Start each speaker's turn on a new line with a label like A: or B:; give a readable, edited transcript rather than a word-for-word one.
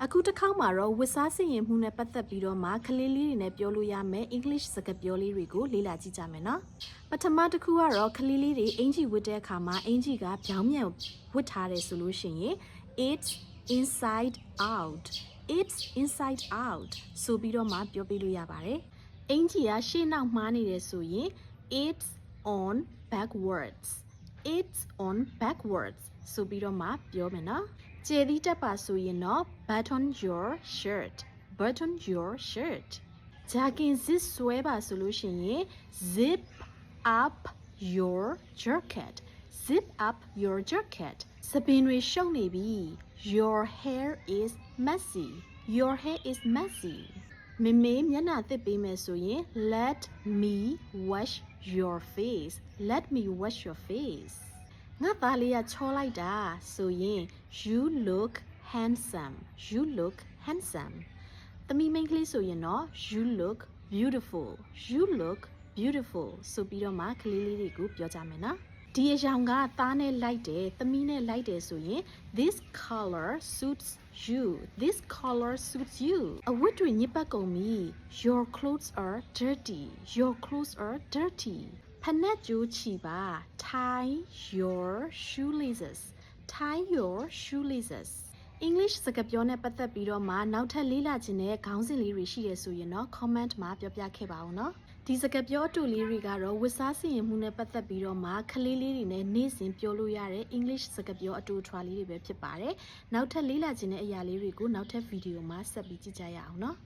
A: အခုတစ်ခေါက်မှာတော့ဝစ်စားစင်ရင်မှုနဲ့ပတ်သက်ပြီးတော့မှကလေးလေးတွေနဲ့ပြောလို့ရမယ် English စကားပြောလေးတွေကိုလေ့လာကြည့်ကြမယ်နော်ပထမတစ်ခုကတော့ကလေးလေးတွေအင်ဂျီဝတ်တဲ့အခါမှာအင်ဂျီကပြောင်းပြန်ဝတ်ထားတယ်ဆိုလို့ရှိရင် it's inside out it's inside out ဆိုပြီးတော့မှပြောပြလို့ရပါတယ်အင်ဂျီကရှေ့နောက်မှားနေတယ်ဆိုရင် it's on backwards it's on backwards ဆိုပြီးတော့မှပြောမယ်နော်ကျေသီးတက်ပါဆိုရင်တော့ button your shirt button your shirt ဂျာကင်ဇစ်ဆွဲပါဆိုလို့ရှိရင် zip up your jacket zip up your jacket စပင်တွေရှုပ်နေပြီ your hair is messy your hair is messy မမေမျက်နှာသစ်ပေးမယ်ဆိုရင် let me wash your face let me wash your face ငါသားလေးကချောလိုက်တာဆိုရင် you look handsome you look handsome သမီးမိန်းကလေးဆိုရင်တော့ you look beautiful you look beautiful ဆိုပြီးတော့မှကလေးလေးတွေကိုပြောကြမယ်နော်ဒီအရောင်ကသားနဲ့လိုက်တယ်သမီးနဲ့လိုက်တယ်ဆိုရင် this color suits you this color suits you အဝတ်တွေညစ်ပတ်ကုန်ပြီ your clothes are dirty your clothes are dirty ဖနက်ကြိုးချီပါ tie your shoelaces tie your shoelaces English စကားပြောနဲ့ပတ်သက်ပြီးတော့မှနောက်ထပ်လေ့လာခြင်းနဲ့ခေါင်းစဉ်လေးတွေရှိရဆိုရင်တော့ comment မှာပြောပြခဲ့ပါဦးနော်ဒီစကားပြောအတူလေးတွေကတော့ဝစ်စားစီရင်မှုနဲ့ပတ်သက်ပြီးတော့မှခလေးလေးတွေနဲ့နေ့စဉ်ပြောလို့ရတဲ့ English စကားပြောအတူထွားလေးတွေပဲဖြစ်ပါတယ်နောက်ထပ်လေ့လာခြင်းတဲ့အရာလေးတွေကိုနောက်ထပ်ဗီဒီယိုမှာဆက်ပြီးကြည့်ကြရအောင်နော်